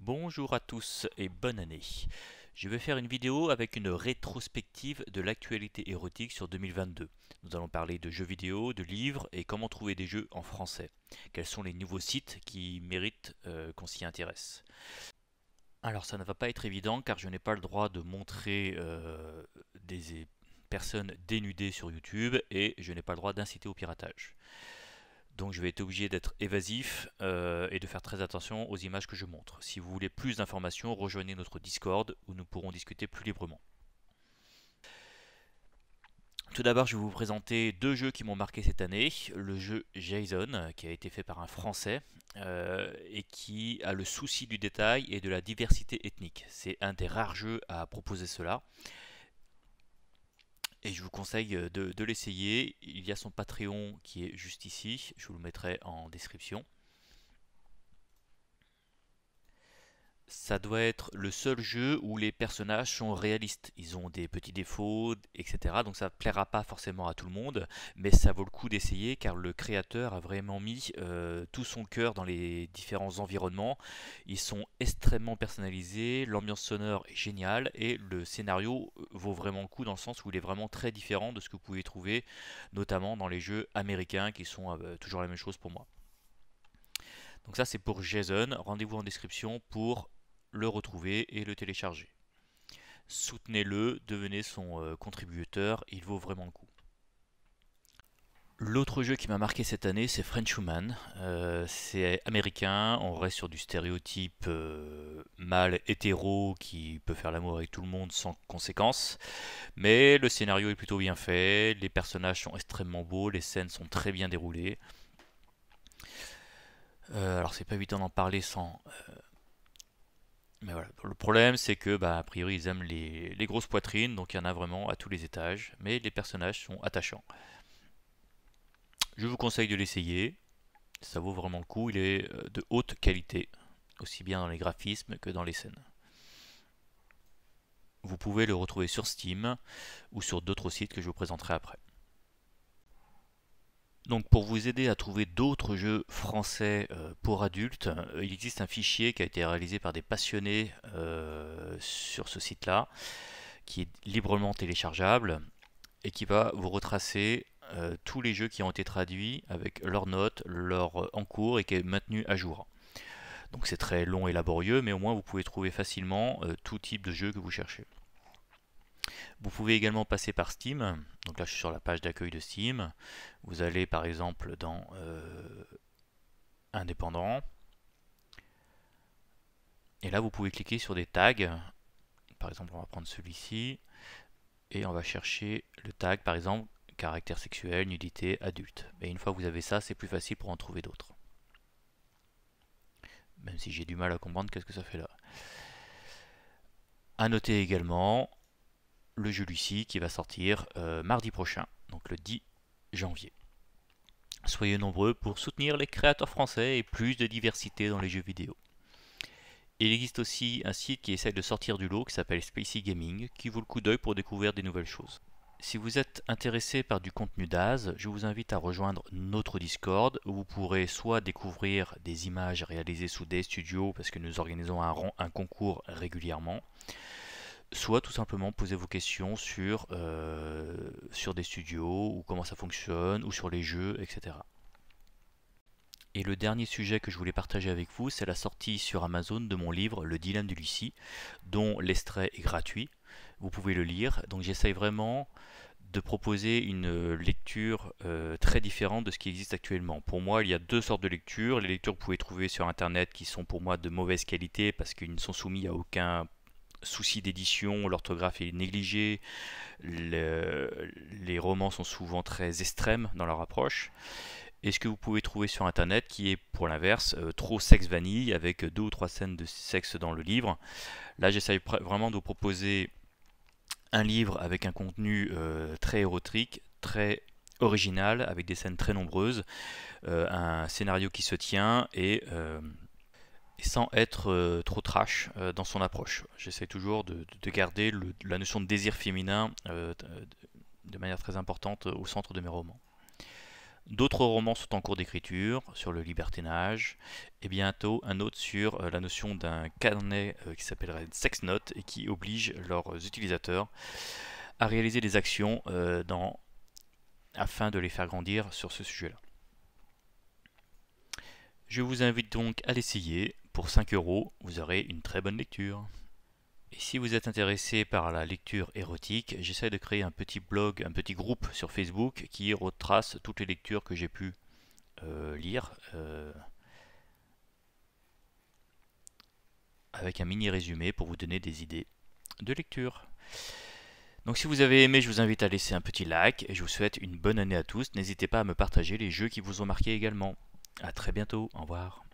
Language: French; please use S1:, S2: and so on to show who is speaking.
S1: Bonjour à tous et bonne année. Je vais faire une vidéo avec une rétrospective de l'actualité érotique sur 2022. Nous allons parler de jeux vidéo, de livres et comment trouver des jeux en français. Quels sont les nouveaux sites qui méritent qu'on s'y intéresse. Alors ça ne va pas être évident car je n'ai pas le droit de montrer des personnes dénudées sur YouTube et je n'ai pas le droit d'inciter au piratage. Donc je vais être obligé d'être évasif et de faire très attention aux images que je montre. Si vous voulez plus d'informations, rejoignez notre Discord où nous pourrons discuter plus librement. Tout d'abord, je vais vous présenter deux jeux qui m'ont marqué cette année. Le jeu Jason, qui a été fait par un Français et qui a le souci du détail et de la diversité ethnique. C'est un des rares jeux à proposer cela. Et je vous conseille de l'essayer. Il y a son Patreon qui est juste ici. Je vous le mettrai en description. Ça doit être le seul jeu où les personnages sont réalistes. Ils ont des petits défauts, etc. Donc ça ne plaira pas forcément à tout le monde, mais ça vaut le coup d'essayer car le créateur a vraiment mis tout son cœur dans les différents environnements. Ils sont extrêmement personnalisés, l'ambiance sonore est géniale et le scénario vaut vraiment le coup dans le sens où il est vraiment très différent de ce que vous pouvez trouver notamment dans les jeux américains qui sont toujours la même chose pour moi. Donc ça c'est pour Jason, rendez-vous en description pour le retrouver et le télécharger. Soutenez-le, devenez son contributeur, il vaut vraiment le coup. L'autre jeu qui m'a marqué cette année, c'est Frenchwoman. C'est américain, on reste sur du stéréotype mâle hétéro qui peut faire l'amour avec tout le monde sans conséquence. Mais le scénario est plutôt bien fait, les personnages sont extrêmement beaux, les scènes sont très bien déroulées. Alors c'est pas évident d'en parler sans mais voilà, le problème c'est que a priori ils aiment les grosses poitrines, donc il y en a vraiment à tous les étages, mais les personnages sont attachants. Je vous conseille de l'essayer, ça vaut vraiment le coup, il est de haute qualité, aussi bien dans les graphismes que dans les scènes. Vous pouvez le retrouver sur Steam ou sur d'autres sites que je vous présenterai après. Donc pour vous aider à trouver d'autres jeux français pour adultes, il existe un fichier qui a été réalisé par des passionnés sur ce site-là, qui est librement téléchargeable et qui va vous retracer tous les jeux qui ont été traduits avec leurs notes, leur en cours et qui est maintenu à jour. Donc c'est très long et laborieux, mais au moins vous pouvez trouver facilement tout type de jeu que vous cherchez. Vous pouvez également passer par Steam. Donc là, je suis sur la page d'accueil de Steam. Vous allez par exemple dans Indépendant. Et là, vous pouvez cliquer sur des tags. Par exemple, on va prendre celui-ci. Et on va chercher le tag, par exemple, caractère sexuel, nudité, adulte. Et une fois que vous avez ça, c'est plus facile pour en trouver d'autres. Même si j'ai du mal à comprendre qu'est-ce que ça fait là. A noter également le jeu Lucie qui va sortir mardi prochain, donc le 10 janvier. Soyez nombreux pour soutenir les créateurs français et plus de diversité dans les jeux vidéo. Il existe aussi un site qui essaie de sortir du lot qui s'appelle Spacey Gaming, qui vaut le coup d'œil pour découvrir des nouvelles choses. Si vous êtes intéressé par du contenu d'Az, je vous invite à rejoindre notre Discord où vous pourrez soit découvrir des images réalisées sous des studios parce que nous organisons un concours régulièrement, soit tout simplement poser vos questions sur des studios, ou comment ça fonctionne, ou sur les jeux, etc. Et le dernier sujet que je voulais partager avec vous, c'est la sortie sur Amazon de mon livre Le Dilemme de Lucie, dont l'extrait est gratuit. Vous pouvez le lire. Donc j'essaye vraiment de proposer une lecture très différente de ce qui existe actuellement. Pour moi, il y a deux sortes de lectures. Les lectures que vous pouvez trouver sur Internet qui sont pour moi de mauvaise qualité parce qu'ils ne sont soumis à aucun souci d'édition, l'orthographe est négligée, les romans sont souvent très extrêmes dans leur approche. Et ce que vous pouvez trouver sur internet qui est pour l'inverse trop sexe vanille avec deux ou trois scènes de sexe dans le livre. Là j'essaye vraiment de vous proposer un livre avec un contenu très érotique, très original, avec des scènes très nombreuses, un scénario qui se tient et sans être trop trash dans son approche. J'essaie toujours de garder la notion de désir féminin de manière très importante au centre de mes romans. D'autres romans sont en cours d'écriture sur le libertinage et bientôt un autre sur la notion d'un carnet qui s'appellerait Sex Note et qui oblige leurs utilisateurs à réaliser des actions afin de les faire grandir sur ce sujet-là. Je vous invite donc à l'essayer. Pour 5 €, vous aurez une très bonne lecture. Et si vous êtes intéressé par la lecture érotique, j'essaie de créer un petit blog, un petit groupe sur Facebook qui retrace toutes les lectures que j'ai pu lire avec un mini résumé pour vous donner des idées de lecture. Donc si vous avez aimé, je vous invite à laisser un petit like et je vous souhaite une bonne année à tous. N'hésitez pas à me partager les jeux qui vous ont marqué également. A très bientôt, au revoir.